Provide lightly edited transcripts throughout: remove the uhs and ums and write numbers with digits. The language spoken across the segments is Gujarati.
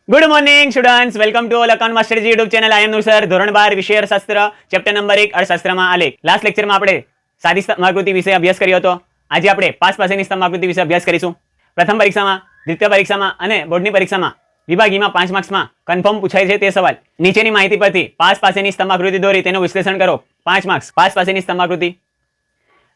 Good morning students, welcome to all account માસ્ટરજી YouTube channel. I am Nusar. ધોરણ 12 વિષય અર્થશાસ્ત્ર, ચેપ્ટર નંબર 1 અર્થશાસ્ત્રમાં આલેખ. લાસ્ટ લેક્ચરમાં આપણે સાદી સ્તંભાકૃતિ વિશે અભ્યાસ કર્યો હતો. આજે આપણે પાસ પાસેની સ્તંભાકૃતિ વિશે અભ્યાસ કરીશું. પ્રથમ પરીક્ષામાં, દ્વિતીય પરીક્ષામાં અને બોર્ડની પરીક્ષામાં વિભાગીમાં 5 માર્ક્સમાં કન્ફર્મ પૂછાય છે તે સવાલ. નીચેની માહિતી પરથી પાસ પાસેની સ્તંભાકૃતિ દોરી તેનું વિશ્લેષણ કરો. 5 માર્ક્સ. પાસ પાસેની સ્તંભાકૃતિ.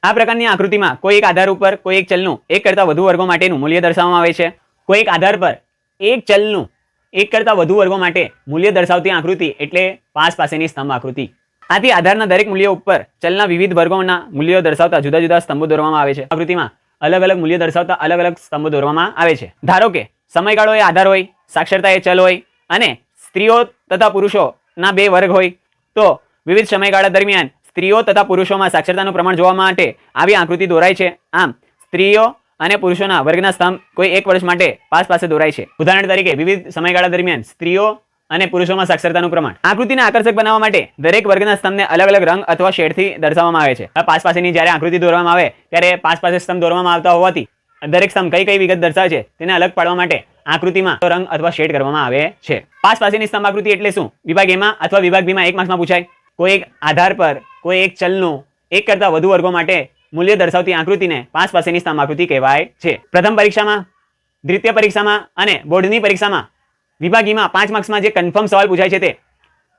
આ પ્રકારની આકૃતિમાં કોઈ એક આધાર ઉપર કોઈ એક ચલનું એક કરતાં વધુ વર્ગો માટેનું મૂલ્ય દર્શાવવામાં આવે છે. કોઈ એક આધાર પર એક ચલનું એક કરતાં વધુ વર્ગો માટે મૂલ્ય દર્શાવતી આકૃતિ એટલે પાસ પાસેની સ્તંભ આકૃતિ. આથી આધારના દરેક મૂલ્યો ઉપર ચલના વિવિધ વર્ગોના મૂલ્યો દર્શાવતા જુદા જુદા સ્તંભો દોરવામાં આવે છે. આકૃતિમાં અલગ અલગ મૂલ્ય દર્શાવતા અલગ અલગ સ્તંભો દોરવામાં આવે છે. ધારો કે સમયગાળો એ આધાર હોય, સાક્ષરતા એ ચલ હોય અને સ્ત્રીઓ તથા પુરુષોના બે વર્ગ હોય, તો વિવિધ સમયગાળા દરમિયાન સ્ત્રીઓ તથા પુરુષોમાં સાક્ષરતાનું પ્રમાણ જોવા માટે આવી આકૃતિ દોરાય છે. આમ સ્ત્રીઓ અને પુરુષોના વર્ગના સ્તંભ કોઈ એક વર્ષ માટે પાસ પાસે દોરાય છે. ઉદાહરણ તરીકે વિવિધ સમયગાળા દરમિયાન સ્ત્રીઓ અને પુરુષોમાં સાક્ષરતાનું પ્રમાણ. આકૃતિને આકર્ષક બનાવવા માટે દરેક વર્ગના સ્તંભને અલગ અલગ રંગ અથવા શેડથી દર્શાવવામાં આવે છે. પાસ પાસેની જ્યારે આકૃતિ દોરવામાં આવે ત્યારે પાસ પાસે સ્તંભ દોરવામાં આવતા હોવાથી દરેક સ્તંભ કઈ કઈ વિગત દર્શાવે છે તેને અલગ પાડવા માટે આકૃતિમાં રંગ અથવા શેડ કરવામાં આવે છે. પાસ પાસેની સ્તંભ આકૃતિ એટલે શું? વિભાગ એમાં અથવા વિભાગ બીમાં 1 માર્ક્સમાં પૂછાય. કોઈ એક આધાર પર કોઈ એક ચલનું એક કરતાં વધુ વર્ગો માટે મૂલ્ય દર્શાવતી આકૃતિને પાસ પાસેની સ્તંભ આકૃતિ કહેવાય છે. પ્રથમ પરીક્ષામાં, દ્વિતીય પરીક્ષામાં અને બોર્ડની પરીક્ષામાં વિભાગીમાં 5 માર્ક્સમાં જે કન્ફર્મ સવાલ પૂછાય છે તે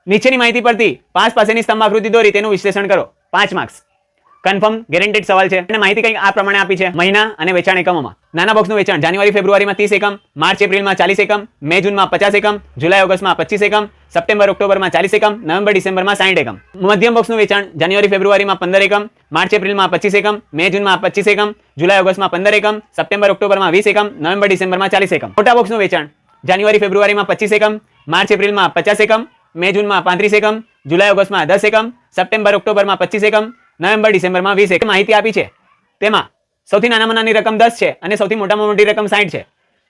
નીચેની માહિતી પરથી પાસ પાસેની સ્તંભ આકૃતિ દોરી તેનું વિશ્લેષણ કરો. 5 માર્ક્સ. કન્ફર્મ ગેરંટેડ સવાલ છે. અને માહિતી કંઈક આ પ્રમાણે આપી છે. મહિના અને વેચાણ એકમોમાં નાના બોક્સનું વેચાણ જાન્યુઆરી ફેબ્રુઆરીમાં 30 એકમ, માર્ચ એપ્રિલમાં 40 એકમ, મે જૂનમાં 50 એકમ, જુલાઈ ઓગસ્ટમાં 25 એકમ, સપ્ટેમ્બર ઓક્ટોબરમાં 40 એકમ, નવેમ્બર ડિસેમ્બરમાં 60 એકમ. મધ્યમ બોક્સનું વેચાણ જાન્યુઆરી ફેબ્રુઆરીમાં 15 એકમ, માર્ચ એપ્રિલમાં 25 એકમ, મે જૂનમાં 25 એકમ, જુલાઈ ઓગસ્ટમાં 15 એકમ, સપ્ટેમ્બર ઓક્ટોબરમાં 20 એકમ, નવેમ્બર ડિસેમ્બરમાં 40 એકમ. મોટા બોક્સનું વેચાણ જાન્યુઆરી ફેબ્રુઆરીમાં 25 એકમ, માર્ચ એપ્રિલમાં 50 એકમ, મે જૂનમાં 35 એકમ, જુલાઈ ઓગસ્ટમાં 10 એકમ, સપ્ટેમ્બર ઓક્ટોબરમાં 25 એકમ, નવેમ્બર ડિસેમ્બરમાં 20 એકમ. માહિતી આપી છે તેમાં સૌથી નાનામાં નાની રકમ 10 છે અને સૌથી મોટામાં મોટી રકમ 60 છે.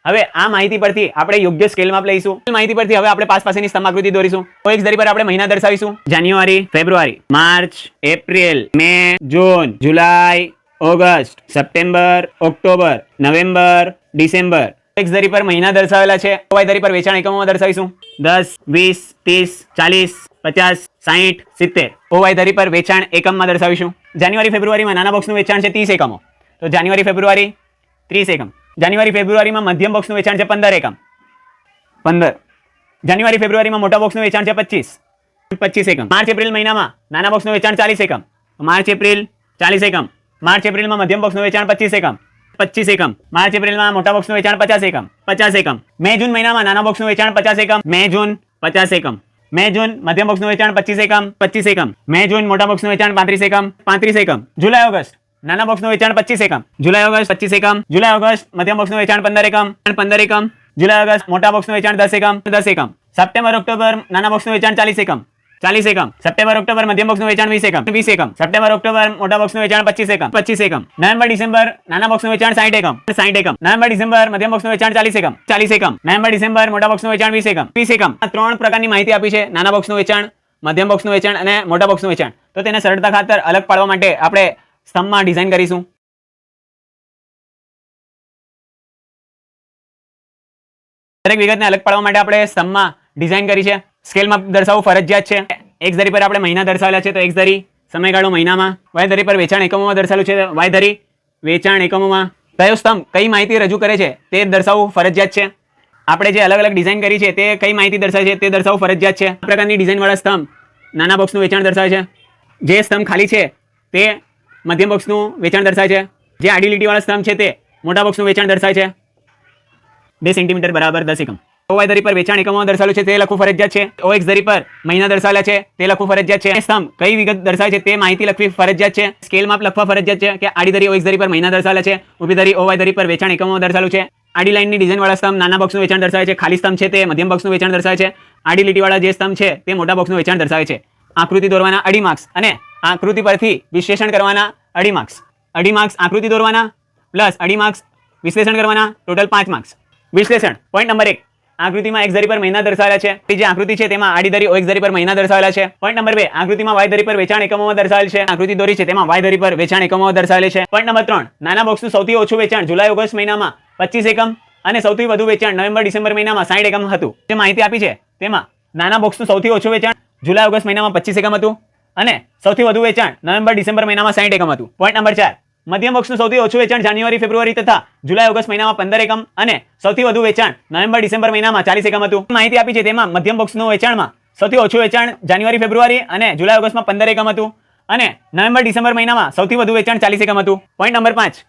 હવે આ માહિતી પરથી આપણે યોગ્ય સ્કેલ માપ લઈશું. માહિતી પરથી હવે આપણે પાસ પાસેની સ્તંભ આકૃતિ દોરીશું. એક ધરી પર આપણે મહિના દર્શાવીશું. જાન્યુઆરી, ફેબ્રુઆરી, માર્ચ, એપ્રિલ, મે, જૂન, જુલાઈ, ઓગસ્ટ, સપ્ટેમ્બર, ઓક્ટોબર, નવેમ્બર, ડિસેમ્બર. એક ધરી પર મહિના દર્શાવેલા છે. વાય ધરી પર વેચાણ એકમોમાં દર્શાવીશું. 10, 20, 30, 40, 50, 60, 70. ઓવાય ધરી પર વેચાણ એકમમાં દર્શાવીશું. જાન્યુઆરી ફેબ્રુઆરીમાં નાના બોક્સનું વેચાણ છે 30 એકમો, તો જાન્યુઆરી ફેબ્રુઆરી 30 એકમ. જાન્યુઆરી ફેબ્રુઆરીમાં મધ્યમ બોક્સનું વેચાણ છે 15 એકમ, 15. જાન્યુઆરી ફેબ્રુઆરીમાં મોટા બોક્સનું વેચાણ છે 25 એકમ. માર્ચ એપ્રિલ મહિનામાં નાના બોક્સનું વેચાણ 40 એકમ, માર્ચ એપ્રિલ 40 એકમ. માર્ચ એપ્રિલમાં મધ્યમ બોક્સનું વેચાણ 25 એકમ, 25 એકમ. માર્ચ એપ્રિલમાં મોટા બોક્સનું વેચાણ 50 એકમ, 50 એકમ. મે જૂન મહિનામાં નાના બોક્સનું વેચાણ 50 એકમ, મે જૂન 50 એકમ. મે જૂન મધ્યમ બોક્સનું વેચાણ 25 એકમ, 25 એકમ. મે જૂન મોટા બોક્સનું વેચાણ 35 એકમ, 35 એકમ. જુલાઈ ઓગસ્ટ નાના બોક્સનું વેચાણ 25 એકમ, જુલાઈ ઓગસ્ટ 25 એકમ. જુલાઈ ઓગસ્ટ મધ્યમ બોક્સનું વેચાણ 15 એકમ, 15 એકમ. જુલાઈ ઓગસ્ટ મોટા બોક્સનું વેચાણ 10 એકમ, 10 એકમ. સપ્ટેમ્બર ઓક્ટોબર નાના બોક્સનું વેચાણ 40 એકમ, 40 એકમ. સપ્ટેમ્બર ઓક્ટોબર મધ્યમ બોક્સનું વેચાણ 20 એકમ, 20 એકમ. સપ્ટેમ્બર ઓક્ટોબર મોટા બોક્સનું વેચાણ 25 એકમ, 25 એકમ. નવેમ્બર ડિસેમ્બર નાના બોક્સનું વેચાણ 60 એકમ, 60 એકમ. નવેમ્બર ડિસેમ્બર મધ્યમ બોક્સનું વેચાણ 40 એકમ, 40 એકમ. નવેમ્બર ડિસેમ્બર મોટા બોક્સનું વેચાણ 20 એકમ, 20 એકમ. આ 3 પ્રકારની માહિતી આપી છે. નાના બોક્સનું વેચાણ, મધ્યમ બોક્સનું વેચાણ અને મોટા બોક્સનું વેચાણ. તો તેને સરળતા ખાતર અલગ પાડવા માટે આપણે સ્તંભમાં ડિઝાઇન કરીશું. દરેક વિગતને અલગ પાડવા માટે આપણે સ્તંભમાં ડિઝાઇન કરી છે. સ્કેલમાં દર્શાવવું ફરજિયાત છે. એક ધરી પર આપણે મહિના દર્શાવેલા છે, તો એક ધરી સમયગાળો મહિનામાં. વાય ધરી પર વેચાણ એકમોમાં દર્શાવેલું છે, વાય ધરી વેચાણ એકમોમાં. કયો સ્તંભ કઈ માહિતી રજૂ કરે છે તે દર્શાવવું ફરજિયાત છે. આપણે જે અલગ અલગ ડિઝાઇન કરી છે તે કઈ માહિતી દર્શાવે છે તે દર્શાવવું ફરજિયાત છે. આ પ્રકારની ડિઝાઇનવાળા સ્તંભ નાના બોક્સનું વેચાણ દર્શાવે છે. જે સ્તંભ ખાલી છે તે મધ્યમ બોક્સનું વેચાણ દર્શાવે છે. જે આડી લીટીવાળા સ્તંભ છે તે મોટા બોક્સનું વેચાણ દર્શાવે છે. 2 સેન્ટીમીટર બરાબર 10 એકમ. ઓવાય ધરી પર વેચાણ એકમોમાં દર્શાવેલું છે તે લખવું ફરજિયાત છે. ઓએક્સ ધરી પર મહિના દર્શાવેલા છે તે લખવું ફરજિયાત છે. સ્તંભ કઈ વિગત દર્શાવે છે તે માહિતી લખવી ફરજિયાત છે. સ્કેલ માપ લખવા ફરજિયાત છે કે આડી ધરી ઓએક્સ ધરી પર મહિના દર્શાવેલા છે, ઊભી ધરી ઓવાય ધરી પર વેચાણ એકમોમાં દર્શાવેલું છે. આડી લાઇનની ડિઝાઇનવાળા સ્તંભ નાના બોક્સનું વેચાણ દર્શાવે છે. ખાલી સ્તંભ છે તે મધ્યમ બોક્સનું વેચાણ દર્શાવે છે. આડી લીટીવાળા જે સ્તંભ છે તે મોટા બોક્સનું વેચાણ દર્શાવે છે. આકૃતિ દોરવાના 2.5 માર્ક્સ અને આકૃતિ પરથી વિશ્લેષણ કરવાના 2.5 માર્ક્સ. 2.5 માર્ક્સ આકૃતિ દોરવાના પ્લસ 2.5 માર્ક્સ વિશ્લેષણ કરવાના, ટોટલ 5 માર્ક્સ. વિશ્લેષણ પોઈન્ટ નંબર 1. આકૃતિમાં એક ધરી પર મહિના દર્શાવેલા છે. જે આકૃતિ છે તેમાં આડી ધરી ઓએક્સ ધરી પર મહિના દર્શાવેલા છે. Point number 2. આકૃતિમાં વાય ધરી પર વેચાણ એકમોમાં દર્શાવેલ છે. આકૃતિ દોરી છે તેમાં વાય ધરી પર વેચાણ એકમોમાં દર્શાવેલ છે. Point number 3. નાના બોક્સનું સૌથી ઓછું વેચાણ જુલાઈ ઓગસ્ટ મહિનામાં 25 એકમ અને સૌથી વધુ વેચાણ નવેમ્બર ડિસેમ્બર મહિનામાં 60 એકમ હતું. જે માહિતી આપી છે તેમાં નાના બોક્સનું સૌથી ઓછું વેચાણ જુલાઈ ઓગસ્ટ મહિનામાં 25 એકમ હતું અને સૌથી વધુ વેચાણ નવેમ્બર ડિસેમ્બર મહિનામાં 60 એકમ હતું. પોઈન્ટ નંબર 4, મધ્યમ બોક્સનું સૌથી ઓછું વેચાણ જાન્યુઆરી ફેબ્રુઆરી તથા જુલાઈ ઓગસ્ટ મહિનામાં 15 એકમ અને સૌથી વધુ વેચાણ નવેમ્બર ડિસેમ્બર મહિનામાં 40 એકમ હતું. માહિતી આપી છે તેમાં મધ્યમ બોક્સનું વેચાણમાં સૌથી ઓછું વેચાણ જાન્યુઆરી ફેબ્રુઆરી અને જુલાઈ ઓગસ્ટમાં 15 એકમ હતું અને નવેમ્બર ડિસેમ્બર મહિનામાં સૌથી વધુ વેચાણ 40 એકમ હતું. પોઈન્ટ નંબર 5,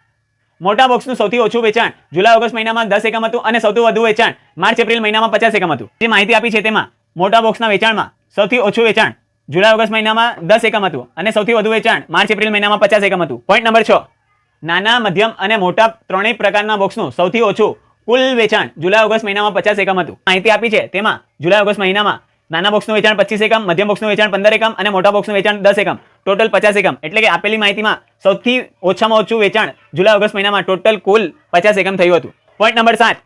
મોટા બોક્સનું સૌથી ઓછું વેચાણ જુલાઈ ઓગસ્ટ મહિનામાં 10 એકમ હતું અને સૌથી વધુ વેચાણ માર્ચ એપ્રિલ મહિનામાં 50 એકમ હતું. જે માહિતી આપી છે તેમાં મોટા બોક્સના વેચાણમાં સૌથી ઓછું વેચાણ જુલાઈ ઓગસ્ટ મહિનામાં 10 એકમ હતું અને સૌથી વધુ વેચાણ માર્ચ એપ્રિલ મહિનામાં 50 એકમ હતું. પોઈન્ટ નંબર 6, નાના મધ્યમ અને મોટા ત્રણેય પ્રકારના બોક્સનું સૌથી ઓછું કુલ વેચાણ જુલાઈ ઓગસ્ટ મહિનામાં 50 એકમ હતું. માહિતી આપી છે તેમાં જુલાઈ ઓગસ્ટ મહિનામાં નાના બોક્સનું વેચાણ 25 એકમ, મધ્યમ બોક્સનું વેચાણ 15 એકમ અને મોટા બોક્સનું વેચાણ 10 એકમ, ટોટલ 50 એકમ. એટલે કે આપેલી માહિતીમાં સૌથી ઓછામાં ઓછું વેચાણ જુલાઈ ઓગસ્ટ મહિનામાં ટોટલ કુલ 50 એકમ થયું હતું. પોઈન્ટ નંબર 7,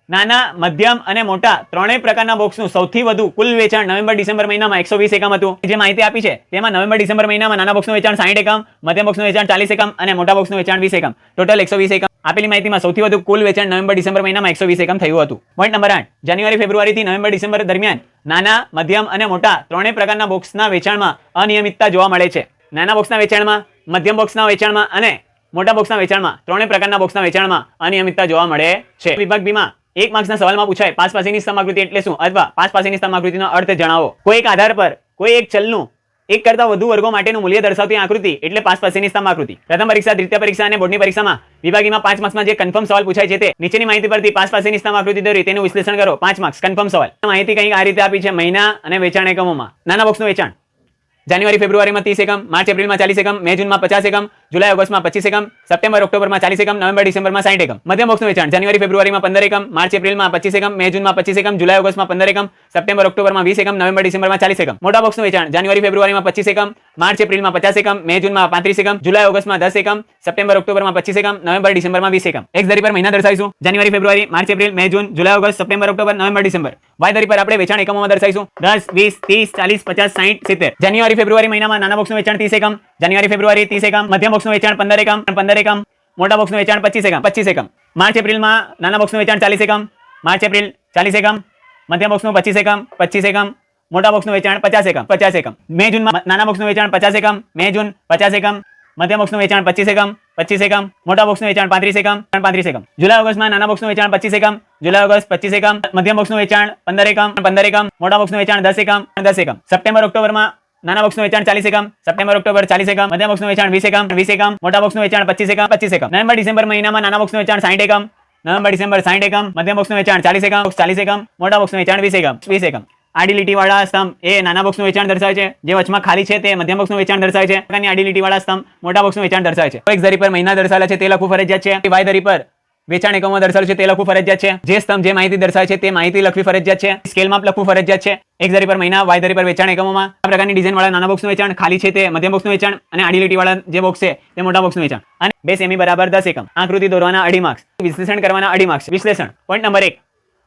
નાના મધ્યમ અને મોટા ત્રણેય પ્રકારના બોક્સનું સૌથી વધુ કુલ વેચાણ નવેમ્બર ડિસેમ્બર મહિનામાં 120 એકમ હતું. જે માહિતી આપી છે તેમાં નવેમ્બર ડિસેમ્બર મહિનામાં નાના બોક્સનું વેચાણ 60 એકમ, મધ્યમ બોક્સનું વેચાણ 40 એકમ અને મોટા બોક્સનું વેચાણ 20 એકમ, ટોટલ 120 એકમ. આપેલી માહિતીમાં સૌથી વધુ કુલ વેચાણ નવેમ્બર ડિસેમ્બર મહિનામાં 120 એકમ થયું હતું. પોઈન્ટ નંબર 8, જાન્યુઆરી ફેબ્રુઆરીથી નવેમ્બર ડિસેમ્બર દરમિયાન નાના મધ્યમ અને મોટા ત્રણેય પ્રકારના બોક્સના વેચાણમાં અનિયમિતતા જોવા મળે છે. નાના બોક્સના વેચાણમાં, મધ્યમ બોક્સના વેચાણમાં અને મોટા બોક્સના વેચાણમાં ત્રણેય પ્રકારના બોક્સના વેચાણમાં અનિયમિતતા જોવા મળે છે. વિભાગ બીમાં 1 માર્ક્સના સવાલમાં પૂછાય પાસ પાસેની સ્તંભાકૃતિ એટલે શું અથવા પાસ પાસેની સ્તંભાકૃતિનો અર્થ જણાવો. કોઈ એક આધાર પર કોઈ એક ચલનું એક કરતા વધુ વર્ગો માટેનું મૂલ્ય દર્શાવતી આકૃતિ એટલે પાસ પાસેની સ્તંભાકૃતિ. પ્રથમ પરીક્ષા, દ્વિતીય પરીક્ષા અને બોર્ડની પરીક્ષામાં વિભાગીમાં 5 માર્ક્સમાં જે કન્ફર્મ સવાલ પૂછાય છે તે નીચેની માહિતી પરથી પાસ પાસેની સ્તંભાકૃતિ દોરી તેનું વિશ્લેષણ કરો. 5 માર્ક્સ કન્ફર્મ સવાલ. માહિતી કંઈક આ રીતે આપી છે મહિના અને વેચાણ એકમોમાં. નાના બોક્સનું વેચાણ જાન્યુઆરી ફેબ્રુઆરીમાં 30 એકમ, માર્ચ એપ્રિલમાં 40 એકમ, મે જૂનમાં 50 એકમ, જુલાઈ ઓગસ્ટમાં 25 એકમ, સપ્ટેમ્બર ઓક્ટોબરમાં 40 એકમ, નવેમ્બર ડિસેમ્બરમાં 60 એકમ. મધ્યમ બોક્સનું વેચાણ જાન્યુઆરી ફેબ્રુઆરીમાં 15 એકમ, માર્ચ એપ્રિલમાં 25 એકમ, મે જૂનમાં 25 એકમ, જુલાઈ ઓગસ્ટમાં 15 એકમ, સપ્ટેમ્બર ઓક્ટોબરમાં 20 એકમ, નવેમ્બર ડિસેમ્બરમાં 40 એકમ. મોટા બોક્સનું વેચાણ જાન્યુઆરી ફેબ્રુઆરીમાં 25 એકમ, માર્ચ એપ્રિલમાં 50 એકમ, મે જૂનમાં 35 એકમ, જુલાઈ ઓગસ્ટમાં 10 એકમ, સપ્ટેમ્બર ઓક્ટોબરમાં 25 એકમ, નવેમ્બર ડિસેમ્બરમાં 20 એકમ. એક્સ ધરી પર મહિના દર્શાવીશું જાન્યુઆરી ફેબ્રુઆરી, માર્ચ એપ્રિલ, મે જૂન, જુલાઈ ઓગસ્ટ, સપ્ટેમ્બર ઓક્ટોબર, નવેમ્બર ડિસેમ્બર. વાય ધરી પર આપણે વેચાણ એકમોમાં દર્શાવીશું 10, 20, 30, 40, 50, 60, 70. જાન્યુઆરી ફેબ્રુઆરી મહિનામાં નાના બોક્સનું વેચાણ 30 એકમ, જાન્યુઆરી ફેબ્રુઆરી 30 એકમ, મધ્યમ બોક્સનું વેચાણ 15 એકમ, 15 એકમ, મોટા બોક્સનું વેચાણ 25 એકમ, 25 એકમ. માર્ચ એપ્રિલમાં નાના બોક્સનું વેચાણ 40 એકમ, માર્ચ એપ્રિલ 40 એકમ, મધ્યમ બોક્સનું 25 એકમ, 25 એકમ, મોટા બોક્સનું વેચાણ 50 એકમ, 50 એકમ. મે જૂનમાં નાના બોક્સનું વેચાણ 50 એકમ, મે જૂન 50 એકમ, મધ્યમ બોક્સનું વેચાણ 25 એકમ, 25 એકમ, મોટા બોક્સનું વેચાણ 35 એકમ, 35 એકમ. જુલાઈ ઓગસ્ટમાં નાના બોક્સનું વેચાણ 25 એકમ, જુલાઈ ઓગસ્ટ 25 એકમ, મધ્યમ બોક્સનું વેચાણ 15 એકમ, 15 એકમ, મોટા બોક્સનું વેચાણ 10 એકમ, 10 એકમ. સપ્ટેમ્બર ઓક્ટોબરમાં નાના બોક્સનું વેચાણ 40 એકમ, સપ્ટેમ્બર ઓક્ટોબર 40 એકમ, મધ્યમ બોક્સનું વેચાણ 20 એકમ, 20 એકમ, મોટા બોક્સનું વેચાણ 25 એકમ, 25 એકમ. નવેમ્બર ડિસેમ્બર મહિનામાં નાના બોક્સનું વેચાણ 60 એકમ, નવેમ્બર ડિસેમ્બર 60 એકમ, મધ્યમ બોક્સનું વેચાણ 40 એકમ, 40 એકમ, મોટા બોક્સનું વેચાણ 20 એકમ, 20 એકમ. આડી લીટીવાળા સ્તંભ એ નાના બોક્સનું વેચાણ દર્શાવે છે, જે વચમાં ખાલી છે તે મધ્યમ બોક્સનું વેચાણ દર્શાવે છે. પ્રકારની આડી લીટીવાળા સ્તંભ મોટા બોક્સનું વેચાણ દર્શાવે છે. એક્સ ધરી પર મહિના દર્શાવેલા છે તે લખવું ફરજિયાત છે. વાય ધરી પર વેચાણ એકમો દર્શાવેલું છે તે લખવું ફરજિયાત છે. જે સ્તંભ જે માહિતી દર્શાવે છે તે માહિતી લખવી ફરજિયાત છે. સ્કેલમાં લખવું ફરજિયાત છે. એક્સ ધરી પર મહિના, વાય ધરી પર વેચાણ એકમોમાં આ પ્રકારની ડિઝાઇન વાળા નાના બોક્સનું વેચાણ, ખાલી છે તે મધ્યમ બોક્સનું વેચાણ અને આડી લીટીવાળા જે બોક્સ છે તે મોટા બોક્સનું વેચાણ. અને 2 સેમી બરાબર 10 એકમ. આકૃતિ દોરવાના અઢી માર્ક્સ, વિશ્લેષણ કરવાના અઢી માર્ક્સ. વિશ્લેષણ. પોઈન્ટ નંબર 1,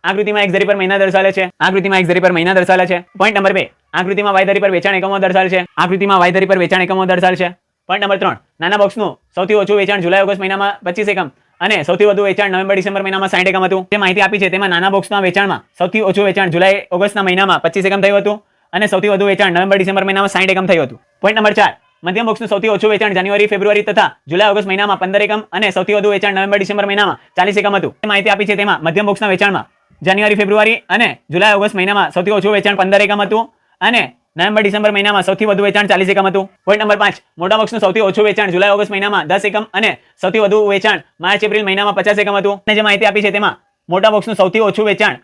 આકૃતિમાં એક્સ ધરી પર મહિના દર્શાવેલા છે. આકૃતિમાં એક્સ ધરી પર મહિના દર્શાવેલા છે. પોઈન્ટ નંબર 2, આકૃતિમાં વાય ધરી પર વેચાણ એકમો દર્શાવેલ છે. આકૃતિમાં વાય ધરી પર વેચાણ એકમો દર્શાવેલ છે. પોઈન્ટ નંબર 3, નાના બોક્સનું સૌથી ઓછું વેચાણ જુલાઈ ઓગસ્ટ મહિનામાં 25 એકમ અને સૌથી વધુ વેચાણ નવેમ્બર ડિસેમ્બર મહિનામાં 60 એકમ હતું. જે માહિતી આપી છે તેમાં નાના બોક્સના વેચાણમાં સૌથી ઓછું વેચાણ જુલાઈ ઓગસ્ટના મહિનામાં 25 એકમ થયું હતું અને સૌથી વધુ વેચાણ નવેમ્બર ડિસેમ્બર મહિનામાં 60 એકમ થયું હતું. પોઈન્ટ નંબર 4, મધ્યમ બોક્સનું સૌથી ઓછું વેચાણ જાન્યુઆરી ફેબ્રુઆરી તથા જુલાઈ ઓગસ્ટ મહિનામાં 15 એકમ અને સૌથી વધુ વેચાણ નવેમ્બર ડિસેમ્બર મહિનામાં 40 એકમ હતું. જે માહિતી આપી છે તેમાં મધ્યમ બોક્સના વેચાણમાં જાન્યુઆરી ફેબ્રુઆરી અને જુલાઈ ઓગસ્ટ મહિનામાં સૌથી ઓછું વેચાણ 15 એકમ હતું અને નવેમ્બર ડિસેમ્બર મહિનામાં સૌથી વધુ વેચાણ 40 એકમ હતું. પોઈન્ટ નંબર 5, મોટા બોક્સનું સૌથી ઓછું વેચાણ જુલાઈ ઓગસ્ટ મહિનામાં 10 એકમ અને સૌથી વધુ વેચાણ માર્ચ એપ્રિલ મહિનામાં 50 એકમ હતું. અને જે માહિતી આપી છે તેમાં મોટા બોક્સનું સૌથી ઓછું વેચાણ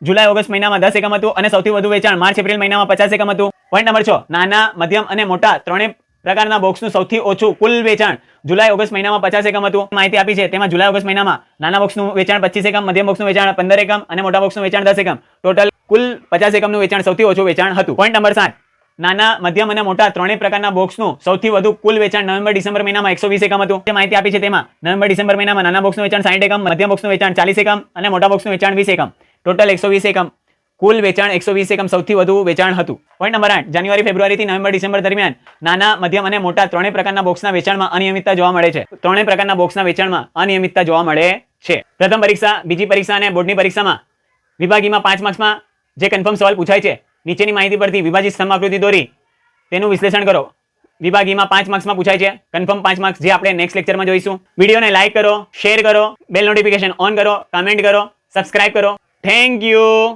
જુલાઈ ઓગસ્ટ મહિનામાં 10 એકમ હતું અને સૌથી વધુ વેચાણ માર્ચ એપ્રિલ મહિનામાં 50 એકમ હતું. પોઈન્ટ નંબર 6, નાના મધ્યમ અને મોટા ત્રણેય પ્રકારના બોક્સનું સૌથી ઓછું કુલ વેચાણ જુલાઈ ઓગસ્ટ મહિનામાં 50 એકમ હતું. માહિતી આપી છે તેમાં જુલાઈ ઓગસ્ટ મહિનામાં નાના બોક્સનું વેચાણ 25 એકમ, મધ્યમ બોક્સનું વેચાણ 15 એકમ અને મોટા બોક્સનું વેચાણ 10 એકમ, ટોટલ કુલ 50 એકમનું વેચાણ સૌથી ઓછું વેચાણ હતું. પોઈન્ટ નંબર 7, નાના મધ્યમ અને મોટા ત્રણેય પ્રકારના બોક્સનું સૌથી વધુ કુલ વેચાણ નવેમ્બર ડિસેમ્બર મહિનામાં 120 એકમ હતું. જે માહિતી આપી છે તેમાં નવેમ્બર ડિસેમ્બર મહિનામાં નાના બોક્સનું વેચાણ 60 એકમ, મધ્યમ બોક્સનું વેચાણ 40 એકમ અને મોટા બોક્સનું વેચાણ 20 એકમ, ટોટલ 120 એકમ, કુલ વેચાણ 120 એકમ સૌથી વધુ વેચાણ હતું. પોઈન્ટ નંબર 8, જાન્યુઆરી ફેબ્રુઆરીથી નવેમ્બર ડિસેમ્બર દરમિયાન નાના મધ્યમ અને મોટા ત્રણેય પ્રકારના બોક્સના વેચાણમાં અનિયમિતતા જોવા મળે છે. ત્રણેય પ્રકારના બોક્સના વેચાણમાં અનિયમિતતા જોવા મળે છે. પ્રથમ પરીક્ષા, બીજી પરીક્ષા અને બોર્ડની પરીક્ષામાં વિભાગીમાં 5 માર્ક્સમાં જે કન્ફર્મ સવાલ પૂછાય છે, નીચેની માહિતી પરથી વિભાજિત સ્તંભાકૃતિ દોરી તેનું વિશ્લેષણ કરો. વિભાગીમાં 5 માર્ક્સમાં પૂછાય છે કન્ફર્મ 5 માર્ક્સ, જે આપણે નેક્સ્ટ લેક્ચરમાં જોઈશું. વિડીયોને લાઈક કરો, શેર કરો, બેલ નોટિફિકેશન ઓન કરો, કમેન્ટ કરો, સબસ્ક્રાઇબ કરો. Thank you.